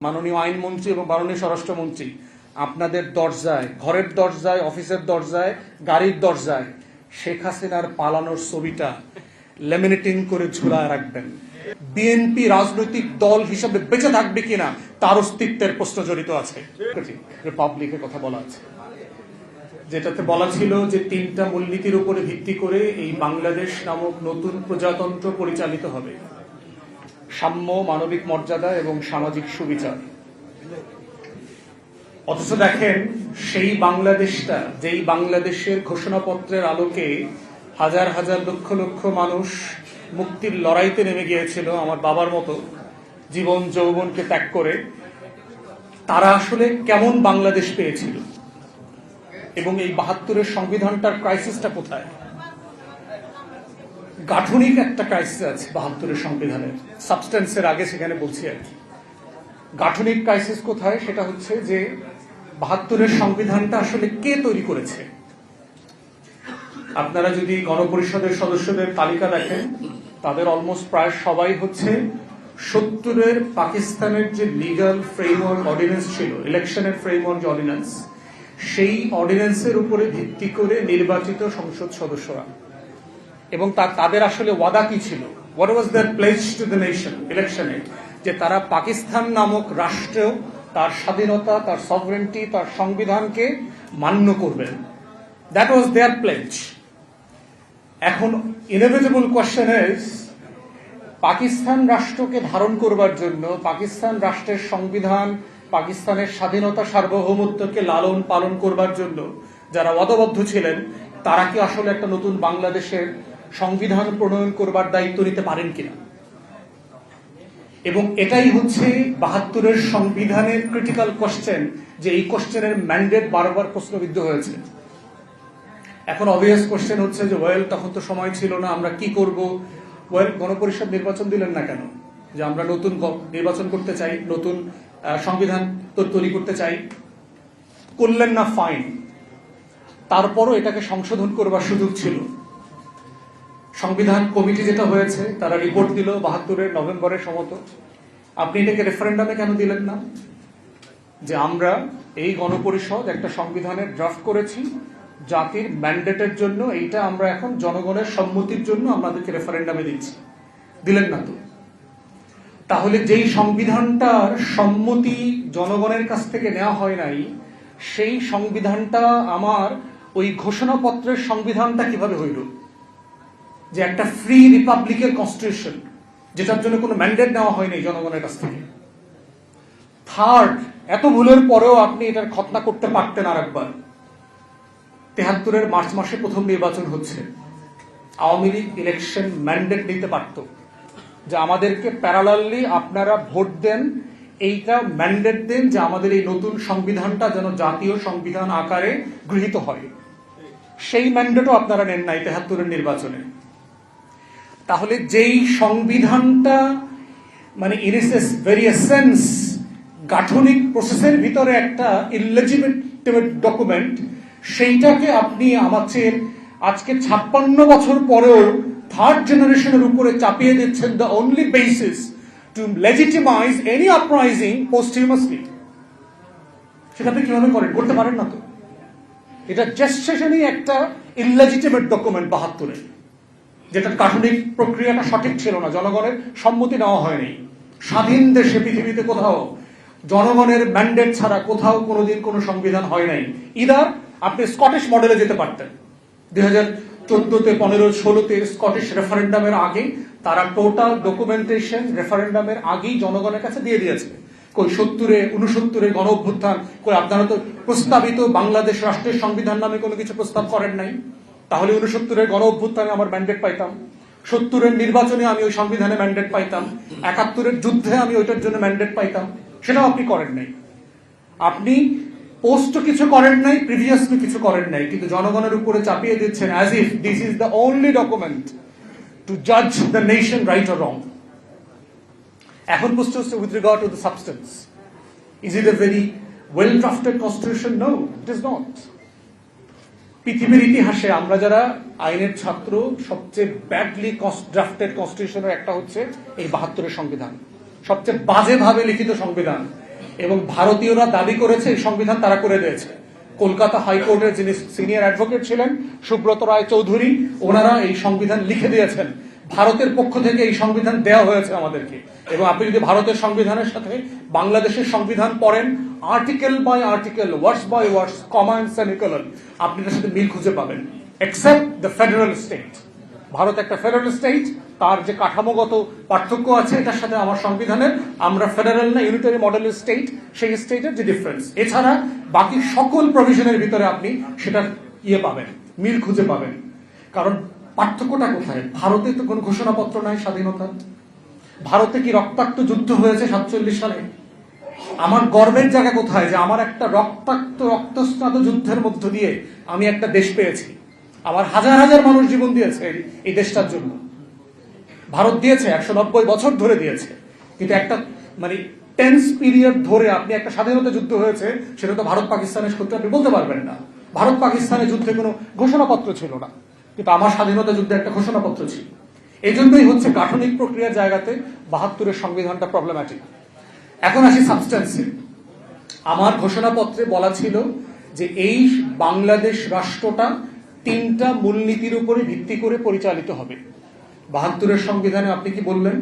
মাননীয় আইনমন্ত্রী এবং মাননীয় স্বরাষ্ট্রমন্ত্রী আপনাদের দরজায়, ঘরের দরজায়, অফিসের দরজায়, গাড়ির দরজায় শেখ হাসিনার পালানোর ছবিটা লেমিনেটিং করে ঝুলায় রাখবেন। বিএনপি রাজনৈতিক দল হিসেবে বেঁচে থাকবে কিনা তার অস্তিত্বের প্রশ্ন জড়িত আছে। রিপাবলিকের কথা বলা আছে, যেটাতে বলা ছিল যে 3টা মূলনীতির উপরে ভিত্তি করে এই বাংলাদেশ নামক নতুন প্রজাতন্ত্র পরিচালিত হবে: সাম্য, মানবিক মর্যাদা এবং সামাজিক সুবিচার। অথচ দেখেন, সেই বাংলাদেশটা, যেই বাংলাদেশের ঘোষণাপত্রের আলোকে হাজার হাজার লক্ষ লক্ষ মানুষ মুক্তির লড়াইতে নেমে গিয়েছিল আমার বাবার মতো জীবন যৌবনকে ত্যাগ করে, তারা আসলে কেমন বাংলাদেশ পেয়েছিল এবং এই 72-এর সংবিধানটার ক্রাইসিসটা কোথায়? গাঠনিক একটা ক্রাইসিস আছে 72-এর সংবিধানের, সাবস্টেন্সের আগে সেখানে বলছি আর কি। গাঠনিক ক্রাইসিস কোথায়? সেটা হচ্ছে যে 72-এর সংবিধানটা আসলে কে তৈরি করেছে। আপনারা যদি গণপরিষদের সদস্যদের তালিকা দেখেন, তাদের অলমোস্ট প্রায় সবাই হচ্ছে 70-এর পাকিস্তানের যে লিগাল ফ্রেমওয়ার্ক অর্ডিন্যান্স ছিল, ইলেকশনের ফ্রেমওয়ার্ক অর্ডিন্যান্স, সেই অর্ডিন্যান্সের উপরে ভিত্তি করে নির্বাচিত সংসদ সদস্যরা। এবং তাদের আসলে ওয়াদা কি ছিল? What was their pledge to the nation ইলেকশনে? যে তারা পাকিস্তান নামক রাষ্ট্র, তার স্বাধীনতা, তার সভরেন্টি, তার সংবিধানকে মান্য করবেন। That was their pledge. এখন ইনএভিটেবল কোয়েশ্চেন ইজ, পাকিস্তান রাষ্ট্রকে ধারণ করবার জন্য, পাকিস্তান রাষ্ট্রের সংবিধান, পাকিস্তানের স্বাধীনতা, সার্বভৌমত্বকে লালন পালন করবার জন্য যারা ওয়াদাবদ্ধ ছিলেন, তারা কি আসলে একটা নতুন বাংলাদেশের সংবিধান প্রণয়ন করবার দায়িত্ব নিতে পারেন কিনা? এবং এটাই হচ্ছে 72-এর সংবিধানের ক্রিটিক্যাল কোশ্চেন, যে এই কোশ্চেনের ম্যান্ডেট বারবার প্রশ্নবিদ্ধ হয়েছে। এখন অবভিয়াস কোশ্চেন হচ্ছে যে ওয়েল, তখন তো সময় ছিল না, আমরা কি করব? ওয়েল, গণপরিষদ নির্বাচন দিলেন না কেন? যে আমরা নতুন নির্বাচন করতে চাই, নতুন সংবিধান তৈরি করতে চাই, করলেন না, ফাইন। তারপরও এটাকে সংশোধন করবার সুযোগ ছিল। সংবিধান কমিটি যেটা হয়েছে, তারা রিপোর্ট দিল 72-এর নভেম্বরের সমত। আপনি এটাকে রেফারেন্ডামে কেন দিলেন না? যে আমরা এই গণপরিষদ একটা সংবিধানের ড্রাফট করেছি জাতির ম্যান্ডেটের জন্য, এইটা আমরা এখন জনগণের সম্মতির জন্য আমাদেরকে রেফারেন্ডামে দিচ্ছি। দিলেন না তো। তাহলে যেই সংবিধানটার সম্মতি জনগণের কাছ থেকে নেওয়া হয় নাই, সেই সংবিধানটা আমার ওই ঘোষণাপত্রের সংবিধানটা কিভাবে হইল? যে একটা ফ্রি রিপাবলিকের কনস্টিটিউশন, যেটার জন্য কোনো ম্যান্ডেট নেওয়া হয়নি জনগণের কাছ থেকে। থার্ড, এত ভুলের পরেও আপনি এটার খতনা করতে পারতেন আর একবার। 73-এর মার্চ মাসে প্রথম নির্বাচন হচ্ছে, আওয়ামী লীগ ইলেকশন ম্যান্ডেট নিতে পারত যে আমাদেরকে প্যারালালি আপনারা ভোট দেন, এইটা ম্যান্ডেট দেন যে আমাদের এই নতুন সংবিধানটা যেন জাতীয় সংবিধান আকারে গৃহীত হয়। সেই ম্যান্ডেটও আপনারা নেন নাই 73-এর নির্বাচনে। তাহলে যেই সংবিধানটা মানে ইন ইটস ভেরি এসেন্স গাঠনিক প্রসেসের ভিতরে একটা ইলেজিটিমেট ডকুমেন্ট, সেইটাকে আপনি আমাদের আজকে 56 বছর পরেও থার্ড জেনারেশনের উপরে চাপিয়ে দিচ্ছেন the only basis to legitimize any uprising posthumously. সেটা আপনি কিভাবে করেন? করতে পারেন না তো। এটা জেস্টেশনই একটা ইলেজিটিমেট ডকুমেন্ট 72-এ, যেটা গাঠনিক প্রক্রিয়াটা সঠিক ছিল না, জনগণের সম্মতি নেওয়া হয়নি। স্বাধীন দেশে পৃথিবীতে কোথাও জনগণের ম্যান্ডেট ছাড়া কোথাও কোনোদিন কোনো সংবিধান হয় নাই। ইদার আপনি স্কটিশ মডেলে যেতে পারতেন। 2014-তে, 15, 16-তে স্কটিশ রেফারেন্ডামের আগে তারা টোটাল ডকুমেন্টেশন রেফারেন্ডামের আগেই জনগণের কাছে দিয়ে দিয়েছে। কই 70-এ, 69-এর গণ অভ্যুত্থান কই? আপনারা তো প্রস্তাবিত বাংলাদেশ রাষ্ট্রের সংবিধান নামে কোনো কিছু প্রস্তাব করেন নাই। তাহলে 69-এর গণ অভ্যুত্থানে আমার ম্যান্ডেট পাইতাম, 70-এর নির্বাচনে আমি ওই সংবিধানে ম্যান্ডেট পাইতাম, 71-এর যুদ্ধে আমি ওইটার জন্য ম্যান্ডেট পাইতাম। সেটাও আপনি করেন নাই। আপনি পোস্ট কিছু করেন নাই, প্রিভিয়াসলি কিছু করেন নাই, কিন্তু জনগণের উপরে চাপিয়ে দিচ্ছেন as if this is the only document to জাজ the nation right or wrong. এখন প্রশ্ন হচ্ছে with regard to the substance, is it a very well drafted constitution? No, it is not. পৃথিবীর ইতিহাসে আমরা যারা আইনের ছাত্র, সবচেয়ে ব্যাডলি ড্রাফটেড কনস্টিটিউশনের একটা হচ্ছে এই 72-এর সংবিধান। সবচেয়ে বাজেভাবে লিখিত সংবিধান। এবং ভারতীয়রা দাবি করেছে এই সংবিধান তারা করে দিয়েছে। কলকাতা হাইকোর্টের যিনি সিনিয়র অ্যাডভোকেট ছিলেন সুব্রত রায় চৌধুরী, ওনারা এই সংবিধান লিখে দিয়েছেন। ভারতের পক্ষ থেকে এই সংবিধান দেওয়া হয়েছে আমাদেরকে। এবং আপনি যদি ভারতের সংবিধানের সাথে বাংলাদেশের সংবিধান পড়েন, article by article, words by words, comma and semicolon, আপনি এটার সাথে মিল খুঁজে পাবেন। Except the federal state, Bharat একটা ফেডারেল স্টেট, তার যে কাঠামোগত পার্থক্য আছে এটার সাথে আমার সংবিধানের, আমরা ফেডারেল না ইউনিটারি মডেলের স্টেট, সেই স্টেটের যে ডিফারেন্স। এছাড়া বাকি সকল প্রভিশনের ভিতরে আপনি সেটার পাবেন, মিল খুঁজে পাবেন। কারণ পার্থক্যটা কোথায়? ভারতে তো কোনো ঘোষণাপত্র নাই স্বাধীনতার। ভারতে কি রক্তাক্ত যুদ্ধ হয়েছে 47 সালে? আমার গর্বের জায়গা কোথায় যে আমার একটা রক্তস্নাত যুদ্ধের মধ্য দিয়ে আমি একটা দেশ পেয়েছি। আমার হাজার হাজার মানুষ জীবন দিয়েছে এই দেশটার জন্য। ভারত দিয়েছে 190 বছর ধরে দিয়েছে, কিন্তু একটা মানে টেন্স পিরিয়ড ধরে আপনি একটা স্বাধীনতা যুদ্ধ হয়েছে সেটা তো ভারত পাকিস্তানের সত্যি আপনি বলতে পারবেন না। ভারত পাকিস্তানের যুদ্ধে কোনো ঘোষণাপত্র ছিল না, কিন্তু আমার স্বাধীনতা যুদ্ধে একটা ঘোষণাপত্র ছিল। এই জন্যই হচ্ছে গাঠনিক প্রক্রিয়ার জায়গাতে 72-এর সংবিধানটা প্রবলেম্যাটিক। এখন আসি সাবস্টেন্সে। আমার ঘোষণাপত্রে বলা ছিল যে এই বাংলাদেশ রাষ্ট্রটা 3টা মূলনীতির উপরে ভিত্তি করে পরিচালিত হবে। 72-এর সংবিধানে আপনি কি বললেন?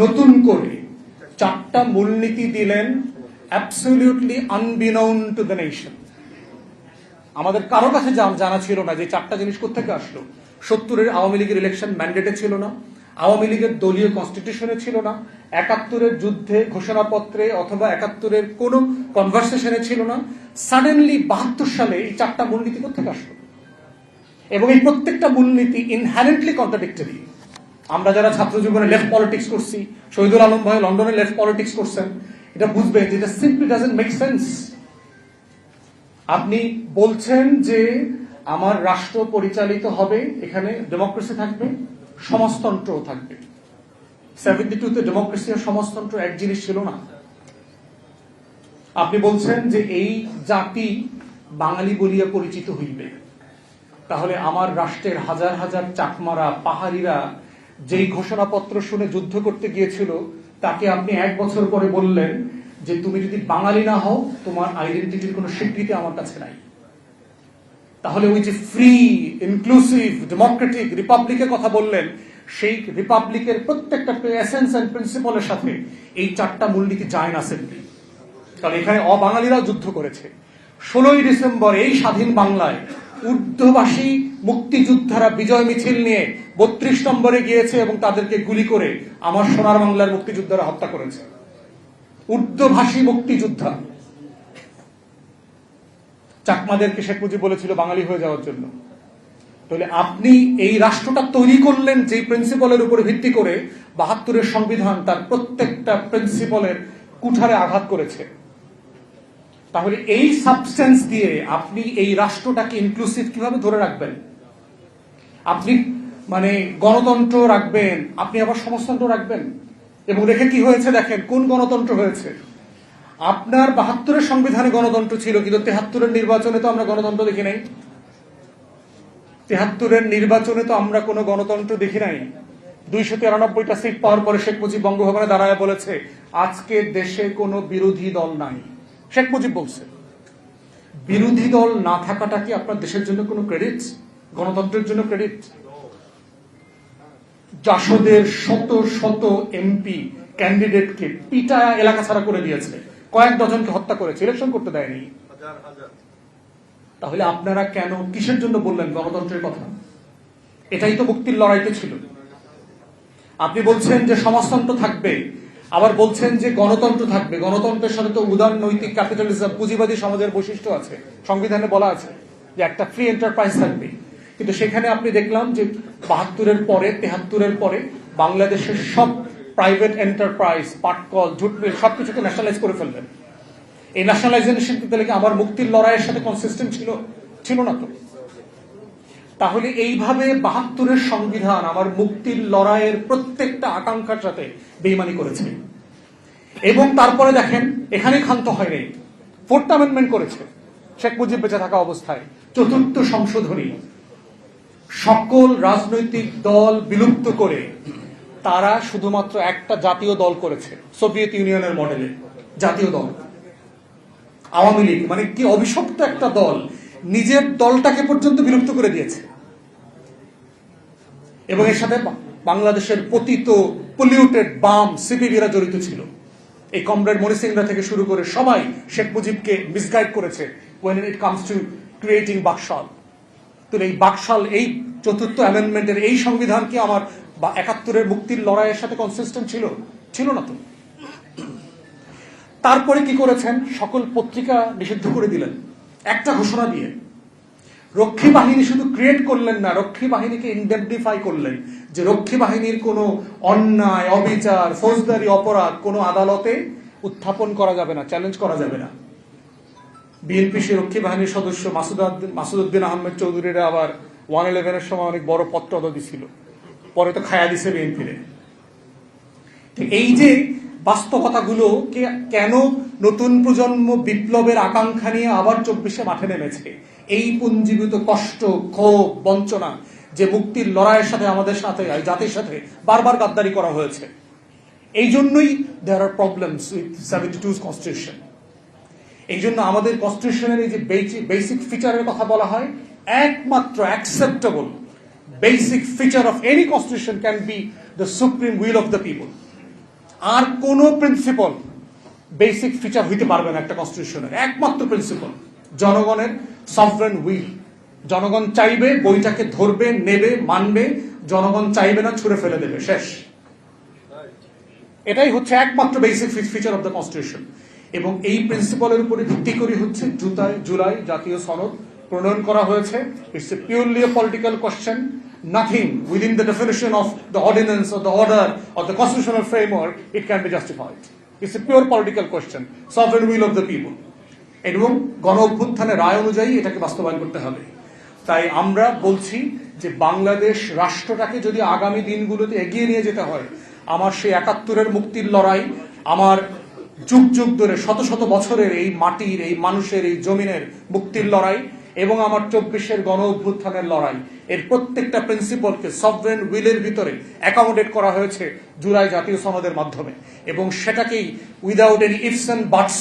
নতুন করে 4টা মূলনীতি দিলেন, অ্যাবসলিউটলি আনবিনাউন টু দ্য নেশন। আমাদের কারো কাছে জানা ছিল না যে 4টা জিনিস কোত্থেকে আসলো। 70-এর আওয়ামী লীগের ইলেকশন ম্যান্ডেটে ছিল না, আওয়ামী লীগের দলীয় কনস্টিটিউশনে ছিল না, 71-এর যুদ্ধে ঘোষণাপত্রে অথবা 71-এর কোন কনভারসেশনে ছিল না। সাডেনলি 72 সালে এই 4টা মূলনীতি কোত্থেকে আসলো? এবং এই প্রত্যেকটা মূলনীতি ইনহারেন্টলি কন্ট্রাডিক্টরি। আমরা যারা ছাত্র জীবনে লেফট পলিটিক্স করছি, শহীদুল আলম ভাই লন্ডনে লেফট পলিটিক্স করছেন, এটা বুঝবেন যে এটা সিম্পলি ডাজন্ট মেক সেন্স। আপনি বলছেন যে আমার রাষ্ট্র পরিচালিত হবে, এখানে ডেমোক্রেসি থাকবে, সমাজতন্ত্রও থাকবে। 72-তে ডেমোক্রেসি আর সমাজতন্ত্র এক জিনিস ছিল না। আপনি বলছেন যে এই জাতি বাঙালি বলিয়া পরিচিত হইবে। তাহলে আমার রাষ্ট্রের হাজার হাজার চাকমারা পাহাড়িরা যেই ঘোষণাপত্র শুনে যুদ্ধ করতে গিয়েছিল, তাকে আপনি 1 বছর পরে বললেন যে তুমি যদি বাঙালি না হও তোমার আইডেন্টিটির কোনো স্বীকৃতি আমার কাছে নাই। তাহলে ওই যে ফ্রি, ইনক্লুসিভ, ডেমোক্রেটিক রিপাবলিকের কথা বললেন, সেই রিপাবলিকের প্রত্যেকটা এসেন্স এন্ড প্রিন্সিপালের সাথে এই 4টা মূলনীতি যায় না সিম্পলি। কারণ এখানে অবাঙালিরাও যুদ্ধ করেছে। 16ই ডিসেম্বর এই স্বাধীন বাংলায় ঊর্ধ্ববাসী মুক্তিযোদ্ধারা বিজয় মিছিল নিয়ে 32 নম্বরে গিয়েছে এবং তাদেরকে গুলি করে আমার সোনার বাংলার মুক্তিযোদ্ধারা হত্যা করেছে। ঊর্ধ্বভাষী মুক্তিযোদ্ধা। চাকমাদেরকে শেখ মুজিব বলেছিল বাঙালি হয়ে যাওয়ার জন্য। তাহলে আপনি এই রাষ্ট্রটা তৈরি করলেন যে প্রিন্সিপালের উপরে ভিত্তি করে 72-এর সংবিধান তার প্রত্যেকটা প্রিন্সিপালের কুঠারে আঘাত করেছে। তাহলে এই সাবস্টেন্স দিয়ে আপনি এই রাষ্ট্রটাকে ইনক্লুসিভ কিভাবে ধরে রাখবেন? আপনি মানে গণতন্ত্র রাখবেন, আপনি আবার সমাজতন্ত্র রাখবেন। এবং রেখে কি হয়েছে দেখেন, কোন গণতন্ত্র হয়েছে। আপনার 72-এর সংবিধানে গণতন্ত্র ছিল, কিন্তু 73-এর নির্বাচনে তো আমরা গণতন্ত্র দেখি নাই। 73-এর নির্বাচনে তো আমরা কোনো গণতন্ত্র দেখি নাই। 293টা সিট পাওয়ার পরে শেখ মুজিব বঙ্গভবনে দাঁড়ায় বলেছে আজকে দেশে কোনো বিরোধী দল নাই। শেখ মুজিব বলছে, বিরোধী দল না থাকাটা কি আপনার দেশের জন্য কোনো ক্রেডিট? গণতন্ত্রের জন্য ক্রেডিট? জাসদের শত শত এমপি ক্যান্ডিডেটকে পিটায়া এলাকা ছাড়া করে দিয়েছে, কয়েক ডজনকে হত্যা করেছে, ইলেকশন করতে দেয়নি। তাহলে আপনারা কেন কিসের জন্য বললেন গণতন্ত্রের কথা? এটাই তো মুক্তির লড়াইতে ছিল। আপনি বলছেন যে সমাজতন্ত্র থাকবে, আবার বলছেন যে গণতন্ত্র থাকবে। গণতন্ত্রের সাথে তো উদার নৈতিক ক্যাপিটালিজম, পুঁজিবাদী সমাজের বৈশিষ্ট্য আছে। সংবিধানে বলা আছে যে একটা ফ্রি এন্টারপ্রাইজ থাকবে, কিন্তু সেখানে আপনি দেখলাম যে 72-এর পরে 73-এর পরে বাংলাদেশের সব প্রাইভেট এন্টারপ্রাইজ, পাটকল, জুট মিল সবকিছুকে ন্যাশনালাইজ করে ফেললেন। এই ন্যাশনালাইজেশন তাহলে কি আমার মুক্তির লড়াইয়ের সাথে কনসিস্টেন্ট ছিল না তো? তাহলে এইভাবে 72-এর সংবিধান আমার মুক্তির লড়াইয়ের প্রত্যেকটা আকাঙ্ক্ষার সাথে বেইমানি করেছে। এবং তারপরে দেখেন এখানে ক্ষান্ত হয়নি, 4th অ্যামেন্ডমেন্ট করেছে শেখ মুজিব বেঁচে থাকা অবস্থায়। 4th সংশোধনী সকল রাজনৈতিক দল বিলুপ্ত করে তারা শুধুমাত্র একটা জাতীয় দল করেছে, সোভিয়েত ইউনিয়নের মডেলে, জাতীয় দল আওয়ামী লীগ, মানে কি অভিশপ্ত একটা দল, নিজের দলটাকে পর্যন্ত বিলুপ্ত করে দিয়েছে। এবং এর সাথে বাংলাদেশের পতিত পলিউটেড বাম সিপিবিরা জড়িত ছিল। এই কমরেড মনি সিংরা থেকে শুরু করে সবাই শেখ মুজিবকে মিসগাইড করেছে when it comes to creating Baksal. তো এই বাকশাল, এই চতুর্থ অ্যামেন্ডমেন্টের এই সংবিধান কি আমার ৭১-এর মুক্তির লড়াইয়ের সাথে কনসিস্টেন্ট ছিল না তো। তারপরে কি করেছেন, সকল পত্রিকা নিষিদ্ধ করে দিলেন একটা ঘোষণা দিয়ে। রক্ষী বাহিনী শুধু ক্রিয়েট করলেন না, রক্ষী বাহিনীকে ইনডেমনিফাই করলেন যে রক্ষী বাহিনীর কোনো অন্যায়, অবিচার, ফৌজদারি অপরাধ কোনো আদালতে উত্থাপন করা যাবে না, চ্যালেঞ্জ করা যাবে না। বিএনপি সে রক্ষী বাহিনীর সদস্য মাসুদউদ্দিন আহমেদ চৌধুরীরা আবার 111-এর সময় অনেক বড় পত্র দিছিল, পরে তো খায়া দিছে বিএনপিরে। এই যে বাস্তবতাগুলো কেন নতুন প্রজন্ম বিপ্লবের আকাঙ্ক্ষা নিয়ে আবার 24-এ মাঠে নেমেছে, এই পুঞ্জীভূত কষ্ট, ক্ষোভ, বঞ্চনা, যে মুক্তির লড়াইয়ের সাথে আমাদের সাথে জাতির সাথে বারবার গাদ্দারি করা হয়েছে, এই জন্যই দেয়ার আর প্রবলেমস উইথ 72's কনস্টিটিউশন। এই জন্য আমাদের কনস্টিটিউশনের এই যে বেসিক ফিচারের কথা বলা হয়, একমাত্র acceptable basic feature of any constitution can be the supreme will of the people. আর কোন প্রিন্সিপাল বেসিক ফিচার হইতে পারবে না একটা কনস্টিটিউশনের। একমাত্র প্রিন্সিপাল জনগণের সফরেন উইল। জনগণ চাইবে, বইটাকে ধরবে, নেবে, মানবে, জনগণ চাইবে না, ছুঁড়ে ফেলে দেবে, শেষ। এটাই হচ্ছে একমাত্র basic feature of the constitution. এবং এই প্রিন্সিপালের উপরে ভিত্তি করে হচ্ছে জুলাই জাতীয় সনদ প্রণয়ন করা হয়েছে। It's a purely a political question, nothing within the definition of the ordinance or the order or the constitutional framework it can be justified. It's a pure political question, sovereign will of the people. এবং গণ অভ্যুত্থানের রায় অনুযায়ী এটাকে বাস্তবায়ন করতে হবে। তাই আমরা বলছি যে বাংলাদেশ রাষ্ট্রটাকে যদি আগামী দিনগুলোতে এগিয়ে নিয়ে যেতে হয়, আমার সেই ৭১-এর মুক্তির লড়াই, আমার যুগ যুগ ধরে শত শত বছরের এই মাটির, এই মানুষের, এই জমিনের মুক্তির লড়াই এবং আমার 24-এর গণ অভ্যুত্থানের লড়াই, এর প্রত্যেকটা প্রিন্সিপালকে সভরেন উইলের ভিতরে অ্যাকোমোডেট করা হয়েছে জুলাই জাতীয় সনদের মাধ্যমে। এবং সেটাকেই উইদাউট এনি ইফস এন্ড বাটস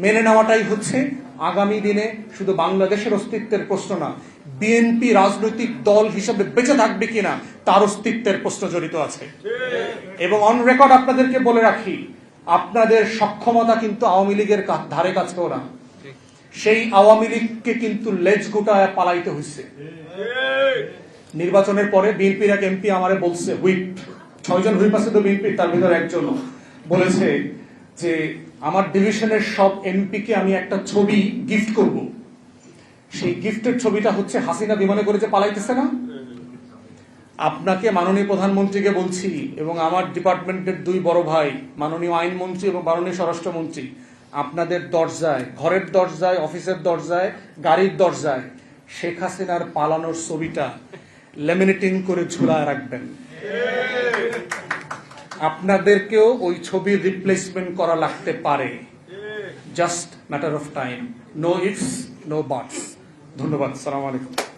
মেনে নেওয়াটাই হচ্ছে আগামী দিনে শুধু বাংলাদেশের অস্তিত্বের প্রশ্ন না, বিএনপি রাজনৈতিক দল হিসেবে বেঁচে থাকবে কিনা তার অস্তিত্বের প্রশ্ন জড়িত আছে। এবং অন রেকর্ড আপনাদেরকে বলে রাখি, আপনাদের সক্ষমতা কিন্তু আওয়ামী লীগের ধারে কাছেও না। সেই আওয়ামী লীগকে কিন্তু লেজ গোটায় পালাইতে হয়েছে। নির্বাচনের পরে বিএনপির এক এমপি আমারে বলছে, হুইপ 6 জন হুইপ আছে তো বিএনপির, তার ভিতরে একজন বলেছে যে আমার ডিভিশনের সব এমপিকে আমি একটা ছবি গিফট করব। সেই গিফটের ছবিটা হচ্ছে হাসিনা বিমানে করে যে পালাইতেছে না। আপনাকে মাননীয় প্রধানমন্ত্রীকে বলছি এবং আমার ডিপার্টমেন্টের 2 বড় ভাই মাননীয় আইনমন্ত্রী এবং মাননীয় স্বরাষ্ট্রমন্ত্রী, আপনাদের দরজায়, ঘরের দরজায়, অফিসের দরজায়, গাড়ির দরজায় শেখ হাসিনার পালানোর ছবিটা লেমিনেটিং করে ঝুলায় রাখবেন। আপনাদেরকেও ওই ছবির রিপ্লেসমেন্ট করা লাগতে পারে, just matter of time. No ifs, no buts. ধন্যবাদ। আসসালামু আলাইকুম।